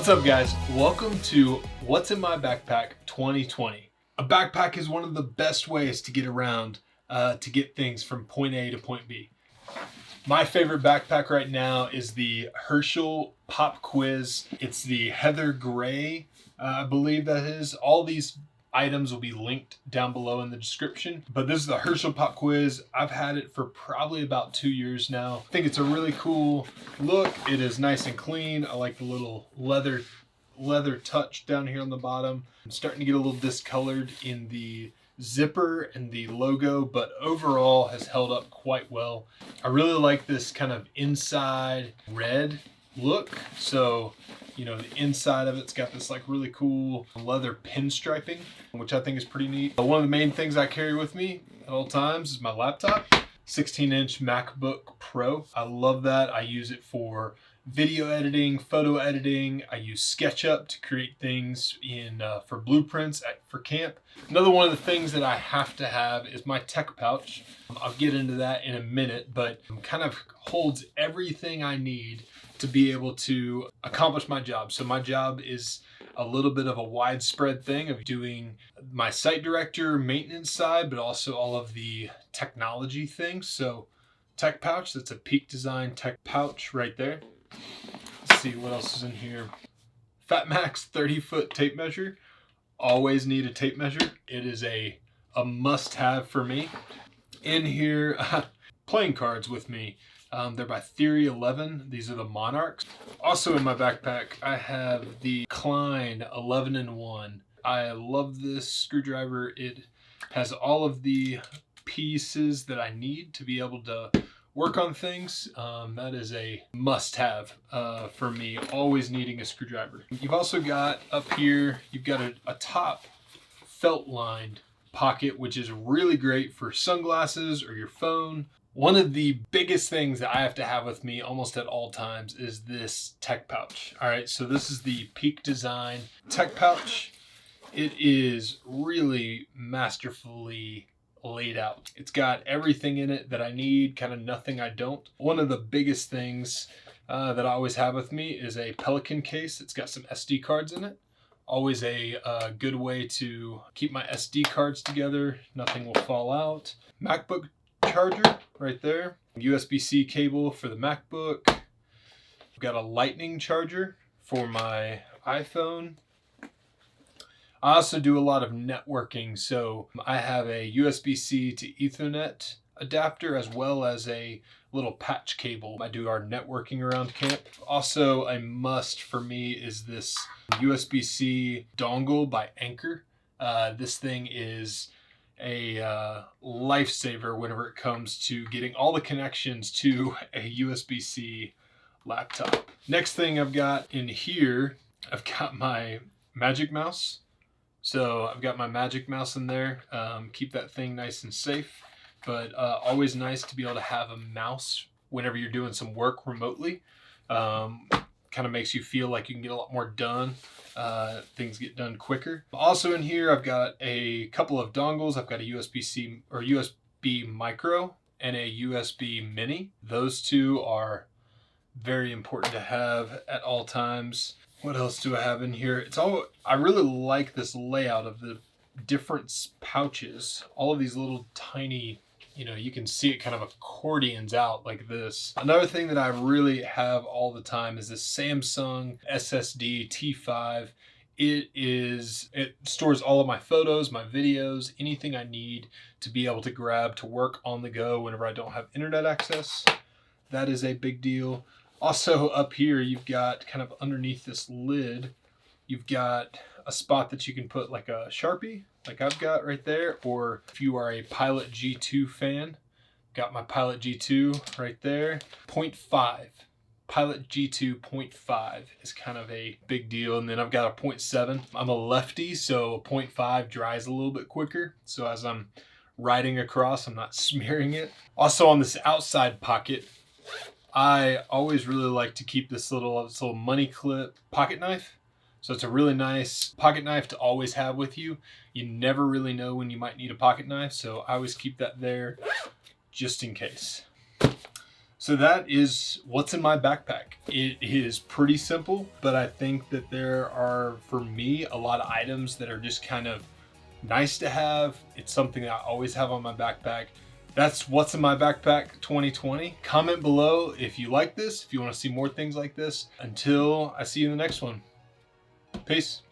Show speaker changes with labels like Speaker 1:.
Speaker 1: What's up, guys? Welcome to What's in My Backpack 2020. A backpack is one of the best ways to get around, to get things from point A to point B. My favorite backpack right now is the Herschel Pop Quiz. It's the Heather Gray, I believe that is. All these items will be linked down below in the description. But this is the Herschel Pop Quiz. I've had it for probably about 2 years now. I think it's a really cool look. It is nice and clean. I like the little leather touch down here on the bottom. I'm starting to get a little discolored in the zipper and the logo, but overall has held up quite well. I really like this kind of inside red look. So, you know, the inside of it's got this like really cool leather pinstriping, which I think is pretty neat. One of the main things I carry with me at all times is my laptop, 16-inch MacBook Pro. I love that. I use it for video editing, photo editing. I use SketchUp to create things for blueprints for camp. Another one of the things that I have to have is my tech pouch. I'll get into that in a minute, but it kind of holds everything I need to be able to accomplish my job. So my job is a little bit of a widespread thing of doing my site director maintenance side, but also all of the technology things. So tech pouch, that's a Peak Design tech pouch right there. Let's see what else is in here. FatMax 30-foot tape measure. Always need a tape measure. It is a must-have for me. In here, playing cards with me. They're by Theory 11. These are the Monarchs. Also in my backpack, I have the Klein 11-in-1. I love this screwdriver. It has all of the pieces that I need to be able to work on things. That is a must-have for me, always needing a screwdriver. You've also got up here, you've got a top felt-lined pocket, which is really great for sunglasses or your phone. One of the biggest things that I have to have with me almost at all times is this tech pouch. All right, so this is the Peak Design tech pouch. It is really masterfully laid out. It's got everything in it that I need, kind of nothing I don't. One of the biggest things that I always have with me is a Pelican Case. It's got some SD cards in it. Always a good way to keep my SD cards together. Nothing will fall out. Macbook Charger right there. USB-C cable for the MacBook. I've got a lightning charger for my iPhone. I also do a lot of networking, so I have a USB-C to Ethernet adapter as well as a little patch cable. I do our networking around camp. Also, a must for me is this USB-C dongle by Anker. This thing is a lifesaver whenever it comes to getting all the connections to a USB-C laptop. Next thing I've got in here, I've got my Magic Mouse. So I've got my Magic Mouse in there. Keep that thing nice and safe, but always nice to be able to have a mouse whenever you're doing some work remotely. Kind of makes you feel like you can get a lot more done. Things get done quicker. Also in here, I've got a couple of dongles. I've got a USB-C or USB micro and a USB mini. Those two are very important to have at all times. What else do I have in here? I really like this layout of the different pouches. All of these little tiny, you can see it kind of accordions out like this. Another thing that I really have all the time is this Samsung SSD T5. It stores all of my photos, my videos, anything I need to be able to grab to work on the go whenever I don't have internet access. That is a big deal. Also up here, you've got kind of underneath this lid, you've got a spot that you can put like a Sharpie, like I've got right there, or if you are a Pilot G2 fan, got my Pilot G2 right there. 0.5, Pilot G2 0.5 is kind of a big deal. And then I've got a 0.7. I'm a lefty, so a 0.5 dries a little bit quicker. So as I'm riding across, I'm not smearing it. Also on this outside pocket, I always really like to keep this little money clip pocket knife. So it's a really nice pocket knife to always have with you. You never really know when you might need a pocket knife, so I always keep that there just in case. So So that is what's in my backpack. It is pretty simple, but I think that there are, for me, a lot of items that are just kind of nice to have. It's something that I always have on my backpack. That's what's in my backpack 2020. Comment below if you like this, if you want to see more things like this. Until I see you in the next one. Peace.